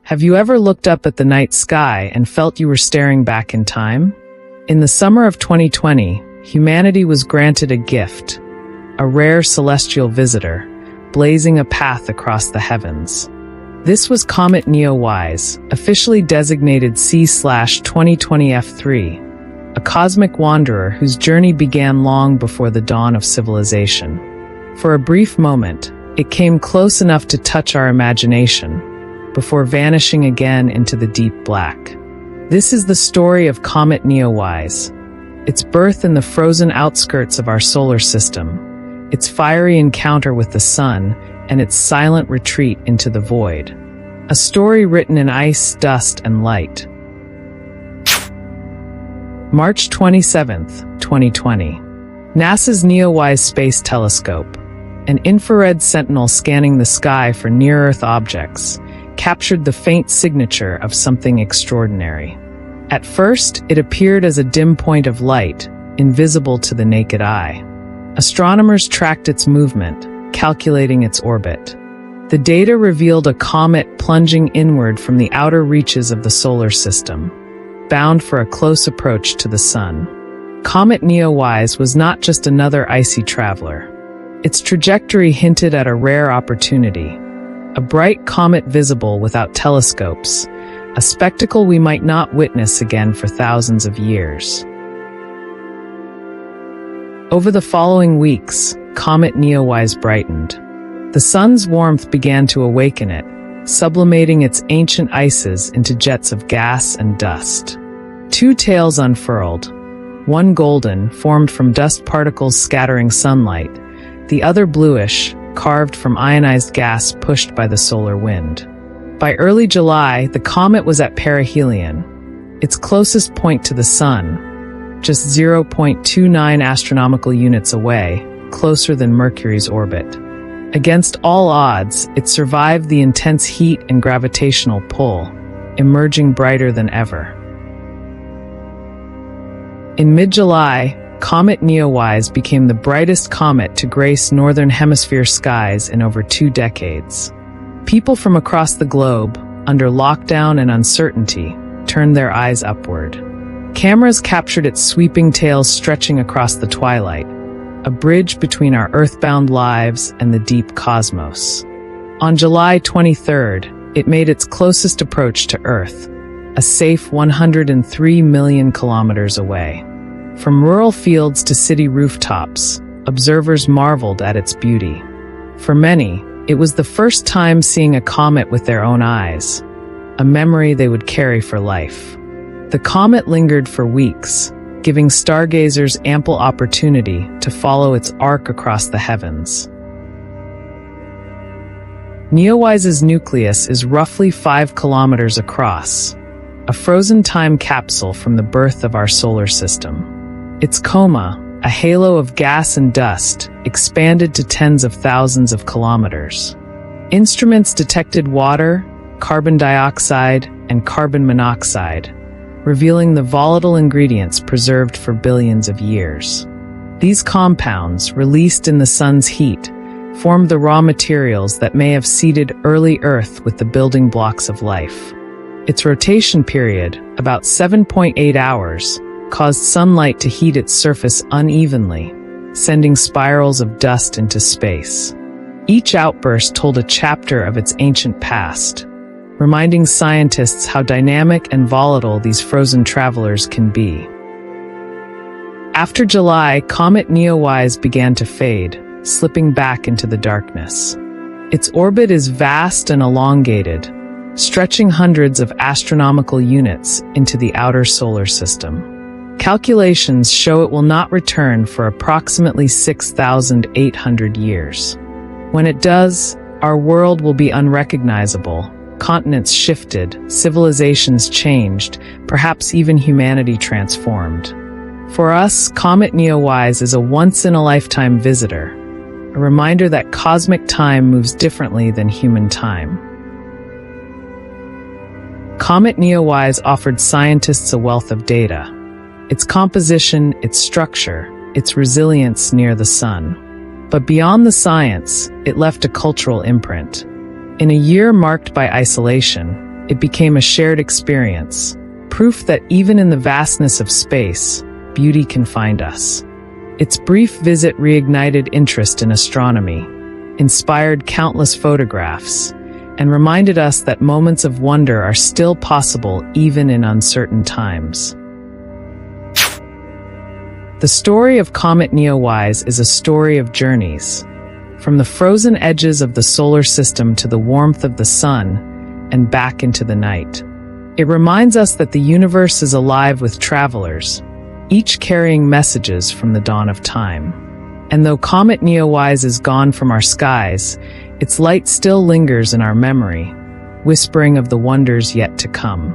Have you ever looked up at the night sky and felt you were staring back in time? In the summer of 2020, humanity was granted a gift, a rare celestial visitor, blazing a path across the heavens. This was Comet NEOWISE, officially designated C/2020 F3, a cosmic wanderer whose journey began long before the dawn of civilization. For a brief moment, it came close enough to touch our imagination, before vanishing again into the deep black. This is the story of Comet NEOWISE, its birth in the frozen outskirts of our solar system, its fiery encounter with the sun, and its silent retreat into the void. A story written in ice, dust, and light. March 27, 2020. NASA's NEOWISE Space Telescope, an infrared sentinel scanning the sky for near-Earth objects, captured the faint signature of something extraordinary. At first, it appeared as a dim point of light, invisible to the naked eye. Astronomers tracked its movement, calculating its orbit. The data revealed a comet plunging inward from the outer reaches of the solar system, bound for a close approach to the sun. Comet NEOWISE was not just another icy traveler. Its trajectory hinted at a rare opportunity, a bright comet visible without telescopes, a spectacle we might not witness again for thousands of years. Over the following weeks, Comet NEOWISE brightened. The sun's warmth began to awaken it, sublimating its ancient ices into jets of gas and dust. Two tails unfurled, one golden, formed from dust particles scattering sunlight, the other bluish, carved from ionized gas pushed by the solar wind. By early July, the comet was at perihelion, its closest point to the sun, just 0.29 astronomical units away, closer than Mercury's orbit. Against all odds, it survived the intense heat and gravitational pull, emerging brighter than ever. In mid-July, Comet NEOWISE became the brightest comet to grace Northern Hemisphere skies in over 2 decades. People from across the globe, under lockdown and uncertainty, turned their eyes upward. Cameras captured its sweeping tail stretching across the twilight, a bridge between our earthbound lives and the deep cosmos. On July 23rd, it made its closest approach to Earth, a safe 103 million kilometers away. From rural fields to city rooftops, observers marveled at its beauty. For many, it was the first time seeing a comet with their own eyes, a memory they would carry for life. The comet lingered for weeks, giving stargazers ample opportunity to follow its arc across the heavens. NEOWISE's nucleus is roughly 5 kilometers across, a frozen time capsule from the birth of our solar system. Its coma, a halo of gas and dust, expanded to tens of thousands of kilometers. Instruments detected water, carbon dioxide, and carbon monoxide, revealing the volatile ingredients preserved for billions of years. These compounds, released in the sun's heat, formed the raw materials that may have seeded early Earth with the building blocks of life. Its rotation period, about 7.8 hours, caused sunlight to heat its surface unevenly, sending spirals of dust into space. Each outburst told a chapter of its ancient past, reminding scientists how dynamic and volatile these frozen travelers can be. After July, Comet NEOWISE began to fade, slipping back into the darkness. Its orbit is vast and elongated, stretching hundreds of astronomical units into the outer solar system. Calculations show it will not return for approximately 6,800 years. When it does, our world will be unrecognizable, continents shifted, civilizations changed, perhaps even humanity transformed. For us, Comet NEOWISE is a once-in-a-lifetime visitor, a reminder that cosmic time moves differently than human time. Comet NEOWISE offered scientists a wealth of data. Its composition, its structure, its resilience near the sun. But beyond the science, it left a cultural imprint. In a year marked by isolation, It became a shared experience, proof that even in the vastness of space, beauty can find us. Its brief visit reignited interest in astronomy, inspired countless photographs, and reminded us that moments of wonder are still possible even in uncertain times. The story of Comet NEOWISE is a story of journeys, from the frozen edges of the solar system to the warmth of the sun and back into the night. It reminds us that the universe is alive with travelers, each carrying messages from the dawn of time. And though Comet NEOWISE is gone from our skies, its light still lingers in our memory, whispering of the wonders yet to come.